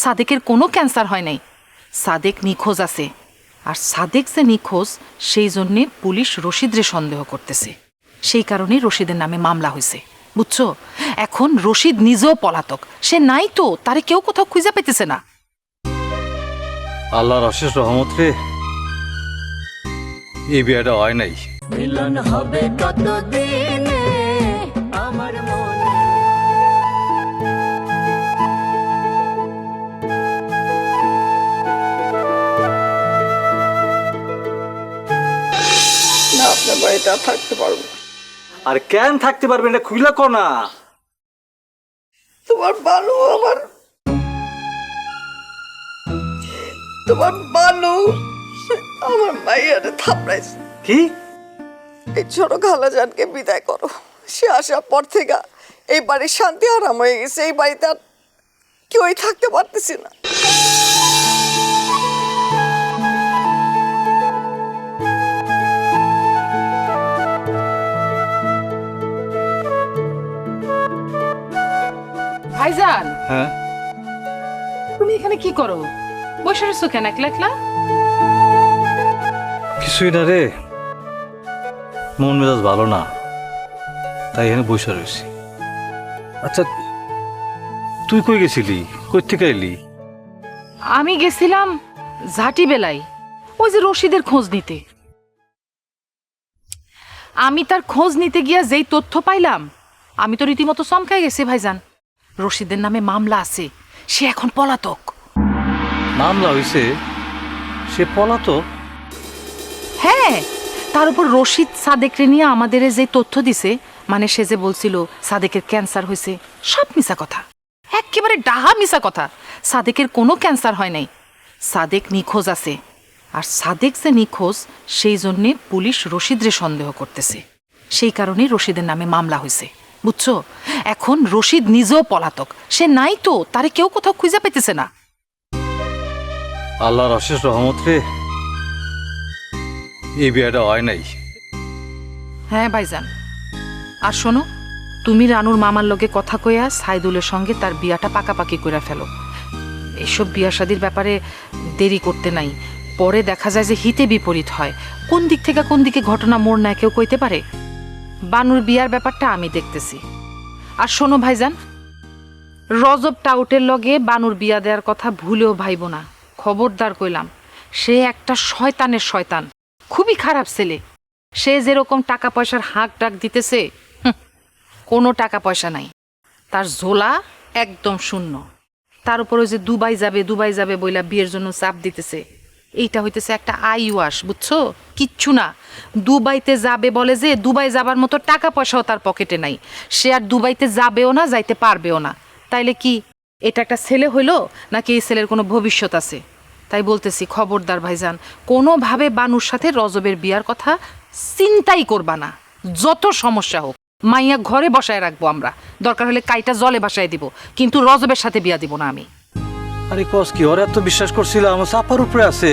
সাদেকের কোনো ক্যান্সার হয় নাই। সাদেক নিখোঁজ আছে, আর সাদেক যে নিখোঁজ সেই জন্যে পুলিশ রশিদরে সন্দেহ করতেছে। সেই কারণেই রশিদের নামে মামলা হয়েছে, বুঝছো? এখন রশিদ নিজেও পলাতক, সে নাই তো, তারে কেউ কোথাও খুঁজে পেতেছে না। আল্লাহর অশেষ রহমত রে, এই বিয়েটা হয় নাই। মিলন হবে কতদিনে আমার মনে। না, আপনার বাড়িতে আর থাকতে পারবো না। আর কেন থাকতে পারবেন না, খুইলা কো না। তোমার বালু আমার মাইয়ারে থাপড়াইছে। কি? এই ছোট খালাজানকে বিদায় করো। সে আসার পর থেকে এই বাড়ির শান্তি আরাম হয়ে গেছে। এই বাড়িতে আর কেউই থাকতে পারতেছি না। ভাইজান, হ্যাঁ, তুমি এখানে কি করো? বসে রয়েছো কেন একলা একলা? কিছুই না রে, মন মেজাজ ভালো না, তাই এখানে বসে রয়েছি। আচ্ছা, তুই কই গেছিলি, কই থেকে এলি? আমি গেছিলাম ঝাঁটি বেলায়, ওই যে রশিদের খোঁজ নিতে। আমি তার খোঁজ নিতে গিয়া যেই তথ্য পাইলাম, আমি তো রীতিমতো চমকাই গেছি ভাইজান। রশিদের নামে মামলা আছে, সে এখন পলাতক। মামলা হইছে, সে পলাতক? হ্যাঁ, তার উপর রশিদ সাদেকরে নিয়ে আমাদের যে তথ্য দিছে, মানে সে যে বলছিল সাদেকের ক্যান্সার হয়েছে, সব মিছা কথা, একেবারে ডাহা মিছা কথা। সাদেকের কোনো ক্যান্সার হয় নাই। সাদেক নিখোঁজ আছে, আর সাদেক যে নিখোঁজ সেই জন্যে পুলিশ রশিদরে সন্দেহ করতেছে। সেই কারণেই রশিদের নামে মামলা হয়েছে, বুঝছো? এখন রশিদ নিজেও পলাতক, সে নাই তো, তারে কেউ কোথাও খুঁজে পেতেছে না। আল্লাহর অশেষ রহমত রে, এই বিয়েটা হয় নাই। হ্যাঁ ভাইজান, আর শোনো, তুমি রানুর মামার লগে কথা কইয়া সাইদুলের সঙ্গে তার বিয়াটা পাকাপাকি করে ফেলো। এইসব বিয়া শাদির ব্যাপারে দেরি করতে নাই, পরে দেখা যায় যে হিতে বিপরীত হয়। কোন দিক থেকে কোন দিকে ঘটনা মোড় নেয় কেউ কইতে পারে। বানুর বিয়ার ব্যাপারটা আমি দেখতেছি। আর শোনো ভাইজান, রজব টাউটের লগে বানুর বিয়া দেওয়ার কথা ভুলেও ভাইব না, খবরদার কইলাম। সে একটা শয়তানের শয়তান, খুবই খারাপ ছেলে। সে যেরকম টাকা পয়সার হাঁক ডাক দিতেছে, কোনো টাকা পয়সা নাই, তার ঝোলা একদম শূন্য। তার উপরে যে দুবাই যাবে বইলা বিয়ের জন্য চাপ দিতেছে, এইটা হইতেছে একটা আইওয়াস, বুঝছো? কিচ্ছু না। দুবাইতে যাবে বলে যে দুবাই যাবার মতো টাকা পয়সাও তার পকেটে নাই। সে আর দুবাইতে যাবেও না, যাইতে পারবেও না। তাইলে কি এটা একটা ছেলে হইল, নাকি এই ছেলের কোনো ভবিষ্যৎ আছে? তাই বলতেছি, খবরদার ভাইজান, কোনোভাবে বানুর সাথে রজবের বিয়ার কথা চিন্তাই করবা না। যত সমস্যা হোক, মাইয়া ঘরে বসায় রাখবো আমরা, দরকার হলে কাইটা জলে বাসায় দিব, কিন্তু রজবের সাথে বিয়া দিব না আমি। আরে কস কি, ওরা এত বিশ্বাস করছিল, আমার চাপার উপরে আছে,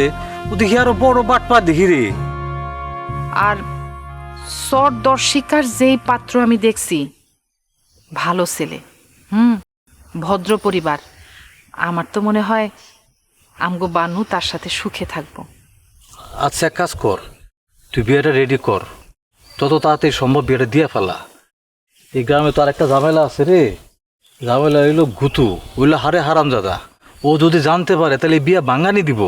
ও দেখি আরো বড় বাটপা দেখি রে। আর সরদর্শিকার যেই পাত্র আমি দেখছি, ভালো ছেলে, ভদ্র পরিবার। আমার তো মনে হয় আমগো বানু তার সাথে সুখে থাকবো। আচ্ছা, এক কাজ কর, তুই বিয়েটা রেডি কর, তত তাড়াতাড়ি সম্ভব বিয়েটা দিয়ে ফেলা। এই গ্রামে তো আর একটা ঝামেলা আছে রে, ঝামেলা হইলো গুতু, ওইলো হারে হারাম দাদা। ও যদি জানতে পারে তাহলে বিয়া ভাঙানি দিব।